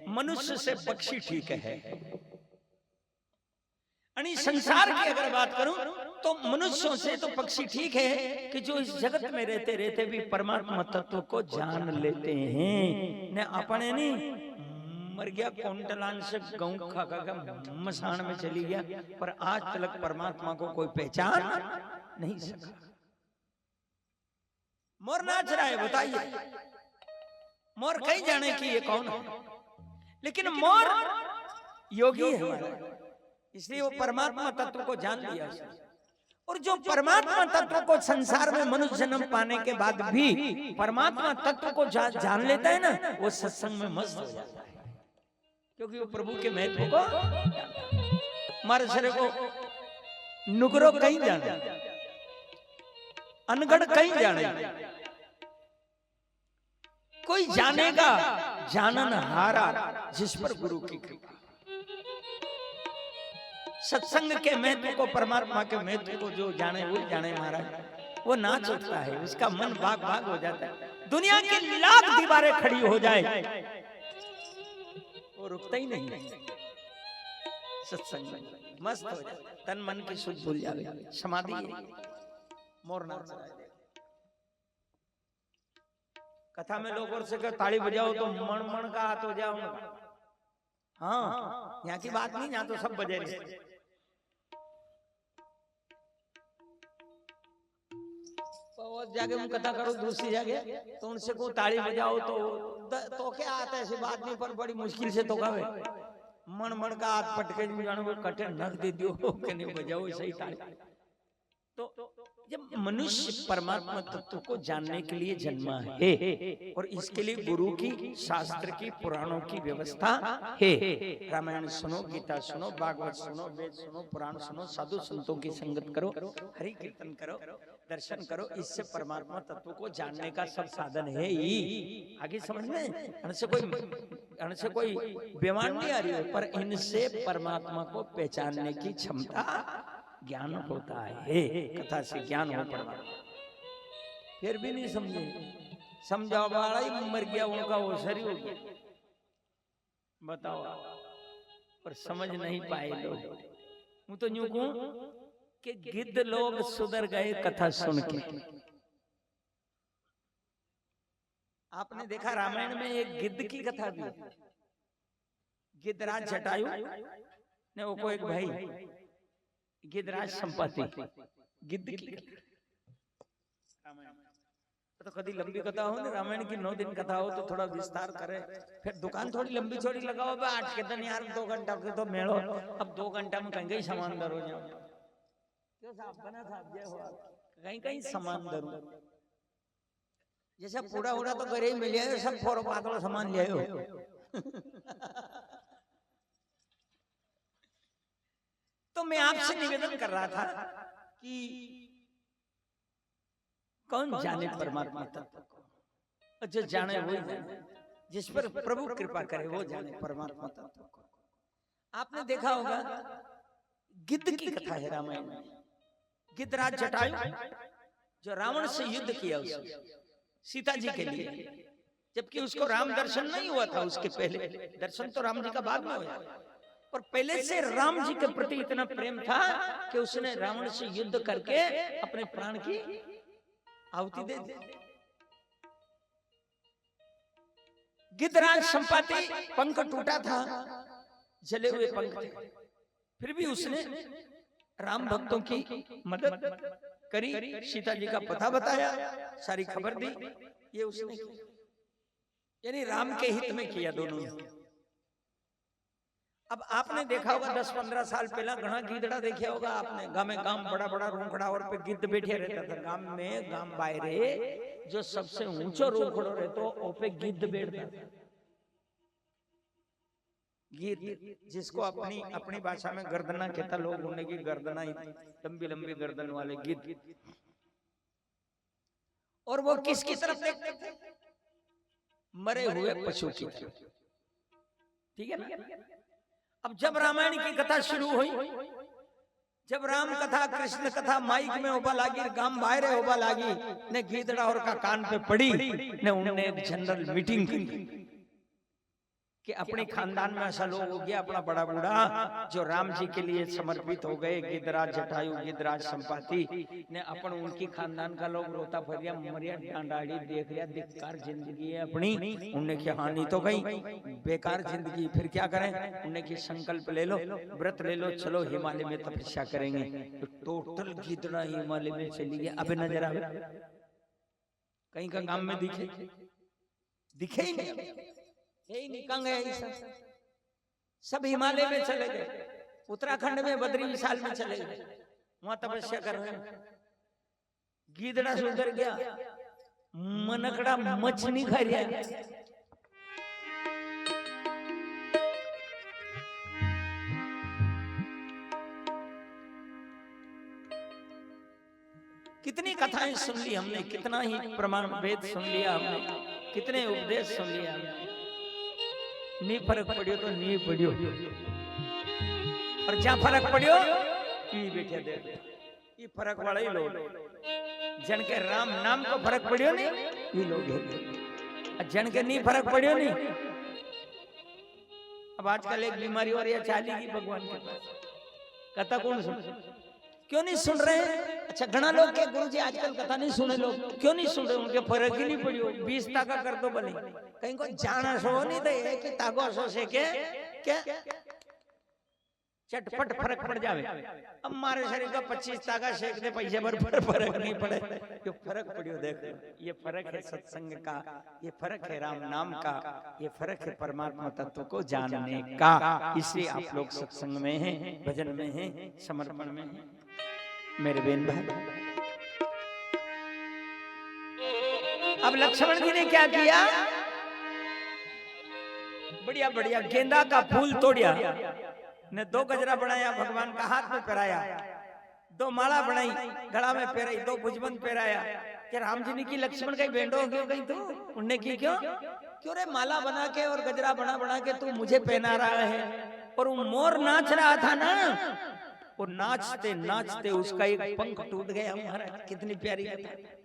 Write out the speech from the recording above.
मनुष्य से पक्षी ठीक है। यानी संसार की अगर बात करूं तो मनुष्यों से तो पक्षी ठीक है कि जो इस जगत में रहते रहते भी परमात्मा तत्व को जान लेते हैं। ने अपने नहीं मर गया कौंटलान से गेहूं खा खा मसान में चली गया, पर आज तक परमात्मा को कोई पहचान नहीं सका। मोर नाच रहा है, बताइए मोर कहीं जाने की ये कौन है, लेकिन मोर योगी है हमारा, इसलिए वो परमात्मा तत्व को जान लिया। और जो परमात्मा तत्व को संसार में मनुष्य जन्म पाने के बाद भी परमात्मा तत्व को जान लेता है ना, वो सत्संग में मस्त हो जाता है, क्योंकि वो प्रभु के महत्व को हमारे शरीर को नुगरो कहीं जाने, अनगढ़ कहीं जाने, कोई जानेगा जानन हारा जिस पर गुरु की कृपा। सत्संग के महत्व को, परमात्मा के महत्व को जो जाने वो जाने महाराज, वो नाच उठता है, उसका मन भाग भाग हो जाता है। दुनिया की लाख दीवारें खड़ी हो जाए वो रुकता ही नहीं, सत्संग में मस्त हो जाता है, तन मन की सुध भूल जाए, समाधि मोर नाच रहा है। कथा में लोग और से कहा ताली बजाओ तो मन मन का हाथ हो जाओ, हाँ यहाँ की बात नहीं, यहाँ तो सब बजे रहे। जाके हम कथा करो दूसरी जगह तो उनसे को ताली बजाओ तो क्या आता है, ऐसी बात नहीं, पर बड़ी मुश्किल से तो कहे मन मन का हाथ पटके जानो कटे नख दे दियो के नहीं बजाओ सही ताली। तो जब मनुष्य परमात्मा तत्व को जानने के लिए जन्मा है और इसके लिए गुरु की, शास्त्र की, पुराणों की व्यवस्था है। रामायण सुनो, गीता सुनो, भागवत सुनो, वेद सुनो, पुराण सुनो, साधु संतों की संगत करो, हरि कीर्तन करो, दर्शन करो, इससे परमात्मा तत्व को जानने का सब साधन है ही। आगे समझ में इनसे कोई बीमार नहीं आ रही है, पर इनसे परमात्मा को पहचानने की क्षमता, ज्ञान होता है। कथा से ज्ञान हो परमात्मा, फिर भी नहीं समझे, समझाओ वाला ही मर गया, उनका वो शरीर हो गया, बताओ, पर समझ नहीं पाए लोग। मैं तो यूं कहूं कि गिद्ध लोग सुधर गए कथा सुन के। आपने देखा रामायण में एक गिद्ध की कथा भी है। गिद्धराज जटायु ने वो को एक भाई गिद्धराज संपत्ति गिद्ध की तो कभी लंबी कथा हो ना, रामायण की 9 दिन कथा हो तो थोड़ा विस्तार करे, फिर दुकान थोड़ी लंबी चौड़ी लगाओ, 8 के दिन यार 2 घंटा के तो मेड़ो, अब 2 घंटा में कहीं सामान दर हो जाओ, क्यों साहब बना साहब जय हो, कहीं कहीं सामान दर जैसे पूरा उड़ा तो घरे ही मिल जाए, सब फोरो पातलो सामान ले आयो। तो मैं आपसे निवेदन कर रहा था कि कौन जाने परमात्मा तत्व को, जो जाने वो जाने, जिस पर प्रभु कृपा करे वो जाने परमात्मा तत्व को। आपने देखा होगा गिद्ध की कथा है रामायण में। गिद्धराज जटायु जो रावण से युद्ध किया उसने सीता जी के लिए, जबकि उसको राम दर्शन नहीं हुआ था, उसके पहले दर्शन तो राम जी का बाद में हुआ, और पहले से राम जी के प्रति इतना प्रेम था कि उसने रावण से युद्ध करके अपने प्राण की आहुति दे दी। गिद्धराज संपाति पंख टूटा था, जले हुए पंख थे, फिर भी उसने राम भक्तों की मदद करी, सीता जी का पता बताया, सारी खबर दी, ये उसने यानी राम के हित में किया दोनों। अब आपने देखा होगा 10-15 साल पहला घना गिद्धड़ा देखा होगा आपने, गांव में गांव बड़ा बड़ा रूखड़ा और पे गिद्ध बैठे रहता था, गांव में गांव बाहरे जो सबसे ऊंचो रूखड़ो रहतो ओपे गिद्ध बैठता था। गिद्ध जिसको अपनी अपनी भाषा में गर्दना कहता, लोग उन्हें की गर्दना ही लंबी लंबी गर्दन वाले गिद्ध, और वो किसकी तरफ देखते थे? मरे हुए पशु की तरफ, ठीक है ना। अब जब रामायण की कथा शुरू हुई, जब राम कथा कृष्ण कथा माइक में होबा लागी, गांव बाहर होबा लागी, ने गिद्धड़ा और का कान पे पड़ी, ने उन्होंने एक जनरल मीटिंग की कि अपने खानदान में ऐसा लोग हो गया, अपना बड़ा बूढ़ा जो राम जी के लिए समर्पित हो गए, गिद्धराज जटायु गिद्धराज संपाति ने अपन उनकी खानदान का लोग रोता फरिया मरिया डांडाड़ी देख लिया, धिक्कार जिंदगी है अपनी। उन्होंने की हानि तो गई, बेकार जिंदगी, फिर क्या करें? उन्होंने की संकल्प ले लो, व्रत ले लो, चलो हिमालय में तपस्या करेंगे। तो टोटल गिद्धड़ा हिमालय में चली गया। अब नजर आवे कहीं का गांव में दिखे ही नहीं, यही निकल गए सब हिमालय में चले गए, उत्तराखंड में बद्री विशाल में चले गए, वहां तपस्या कर रहे हैं। गिद्धड़ा सुधर गया, मनकड़ा मछली खा रहा। कितनी कथाएं सुन ली हमने, कितना ही प्रमाण वेद सुन लिया हमने, कितने उपदेश सुन लिया हमने, नहीं फर्क पड़ियो तो नहीं पड़ियो, और जहां फर्क पड़ियो ये बैठे दे, ये फर्क वाला ही लोग, जन के राम नाम को फर्क पड़ियो नहीं ये लोग, जन के नहीं फर्क पड़ियो नहीं। अब आजकल एक बीमारी और ये चाली की भगवान के पास, कथा कौन सुन, क्यों नहीं सुन रहे हैं? अच्छा घना लोग के गुरु जी आजकल कथा नहीं सुने, लोग क्यों नहीं सुन रहे? उनके फर्क ही नहीं पड़ियो, 20 ताका कर दो भले, कहीं को जाना सो नहीं दे कि तागो सो से के क्या चटपट फर्क पड़ जावे। अब हमारे शरीर का 25 ताका सेक दे, पैसे पर फर्क नहीं पड़े, जो फर्क पड़ियो देख, ये फर्क है सत्संग का, ये फर्क है राम नाम का, ये फर्क है परमात्मा तत्व को जानने का। इसलिए आप लोग सत्संग में हैं, भजन में हैं, समर्पण में हैं मेरे बेन भाई। अब लक्ष्मण जी ने क्या किया? बढ़िया बढ़िया गेंदा का फूल तोड़िया, ने 2 गजरा बनाया, भगवान का हाथ में पहराया, 2 माला बनाई, गला में पहराई, 2 भुजबंद पहराया। क्या राम जी ने की लक्ष्मण का बेंडो क्यों गई तू? उनने की क्यों रे माला बना के और गजरा बना बना के तू मुझे पहना रहा है? और वो मोर नाच रहा था ना, वो नाचते नाचते उसका एक पंख टूट गया। महाराज कितनी प्यारी कथा।